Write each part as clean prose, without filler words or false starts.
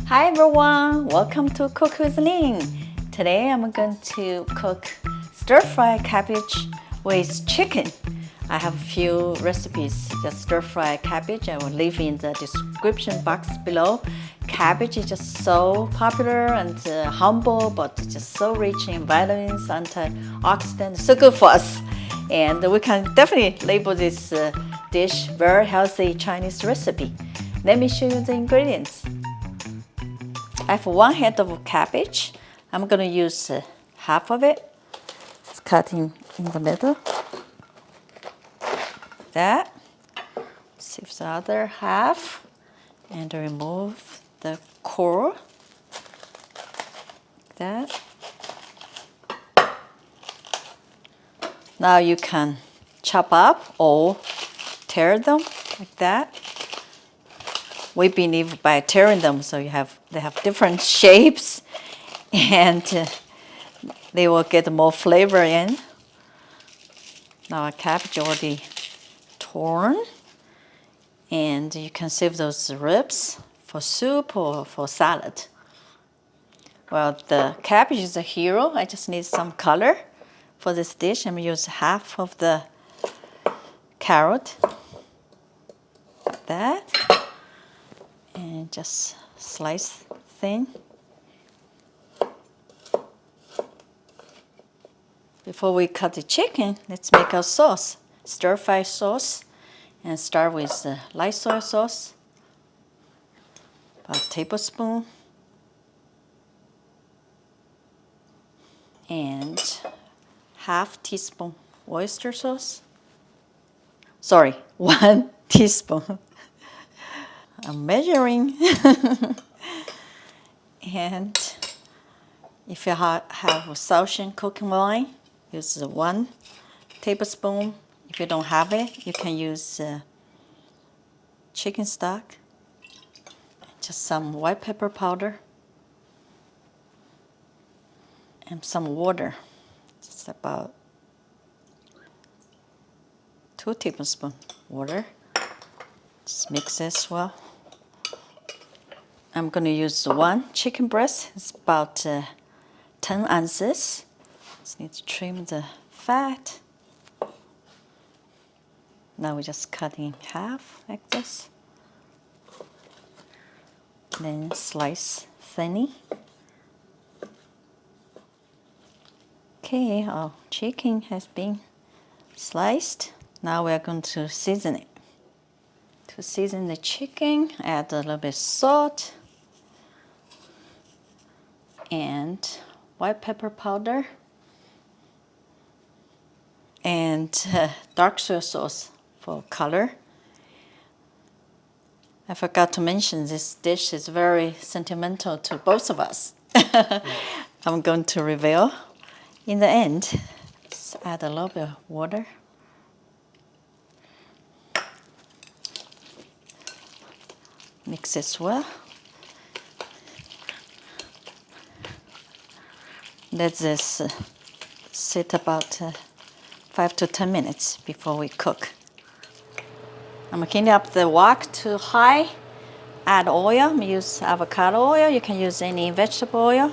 Hi everyone, welcome to Cook with Ning. Today I'm going to cook stir-fry cabbage with chicken. I have a few recipes, just stir-fry cabbage. I will leave in the description box below. Cabbage is just so popular and humble, but just so rich in vitamins, antioxidants, so good for us. And we can definitely label this dish very healthy Chinese recipe. Let me show you the ingredients. I have 1 head of cabbage. I'm going to use half of it. It's cutting in the middle. That. Save the other half and remove the core. That. Now you can chop up or tear them like that. We believe by tearing them, so they have different shapes, and they will get more flavor in. Now our cabbage already torn, and you can save those ribs for soup or for salad. Well, the cabbage is a hero. I just need some color for this dish. I'm going to use half of the carrot, like that. And just slice thin. Before we cut the chicken, let's make our sauce. Stir-fry sauce. And start with the light soy sauce. About a tablespoon. And half teaspoon oyster sauce. Sorry, 1 teaspoon. I'm measuring. And if you have Southern cooking wine, use 1 tablespoon. If you don't have it, you can use chicken stock. Just some white pepper powder. And some water. Just about 2 tablespoons water. Just mix this well. I'm going to use 1 chicken breast. It's about 10 ounces. Just need to trim the fat. Now we just cut in half like this. Then slice thinly. Okay, our chicken has been sliced. Now we are going to season it. To season the chicken, add a little bit of salt and white pepper powder and dark soy sauce for color. I forgot to mention this dish is very sentimental to both of us. I'm going to reveal in the end. Just add a little bit of water. Mix this well. Let this sit about 5 to 10 minutes before we cook. I'm heating up the wok to high. Add oil. Use avocado oil. You can use any vegetable oil.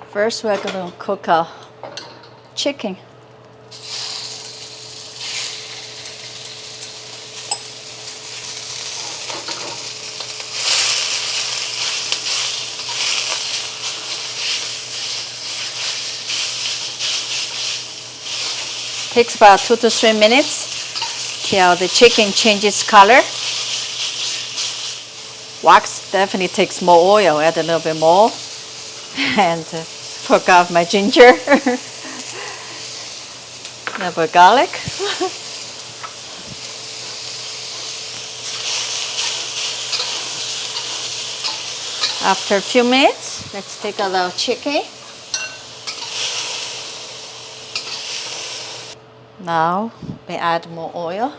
First, we're going to cook our chicken. Takes about 2 to 3 minutes till the chicken changes color. Wax definitely takes more oil. Add a little bit more. And forgot my ginger. Little garlic. After a few minutes, let's take out our chicken. Now we add more oil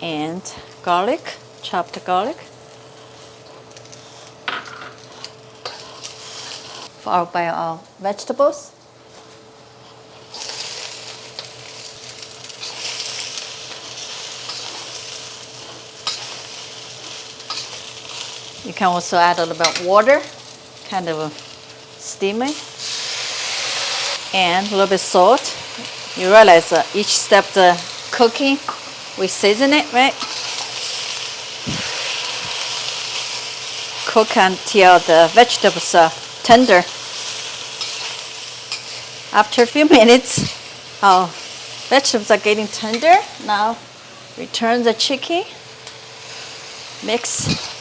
and garlic, chopped garlic, followed by our vegetables. You can also add a little bit of water, kind of steaming, and a little bit salt. You realize each step the cooking, we season it, right? Cook until the vegetables are tender. After a few minutes, our vegetables are getting tender. Now, return the chicken, mix.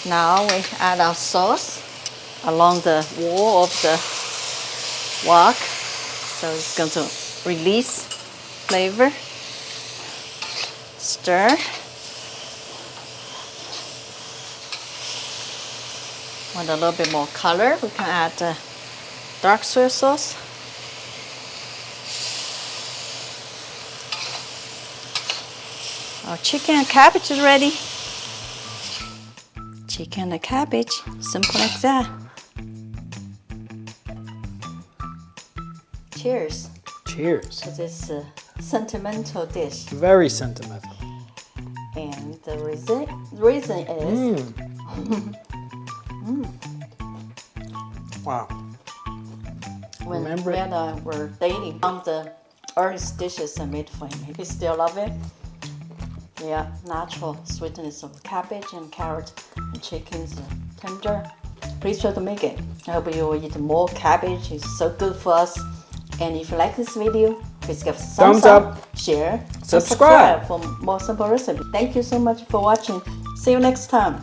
Now we add our sauce along the wall of the wok, so it's going to release flavor. Stir. Want a little bit more color, we can add dark soy sauce. Our chicken and cabbage is ready. Chicken and cabbage, simple like that. Cheers. Cheers. To this sentimental dish. Very sentimental. And the reason is... Wow. When Remember Red and I were dating, one of the earliest dishes I made for him. He still love it. Yeah, natural sweetness of cabbage and carrot and chicken's tender. Please try to make it. I hope you will eat more cabbage. It's so good for us. And if you like this video, please give us a thumbs up, share, subscribe for more simple recipes. Thank you so much for watching. See you next time.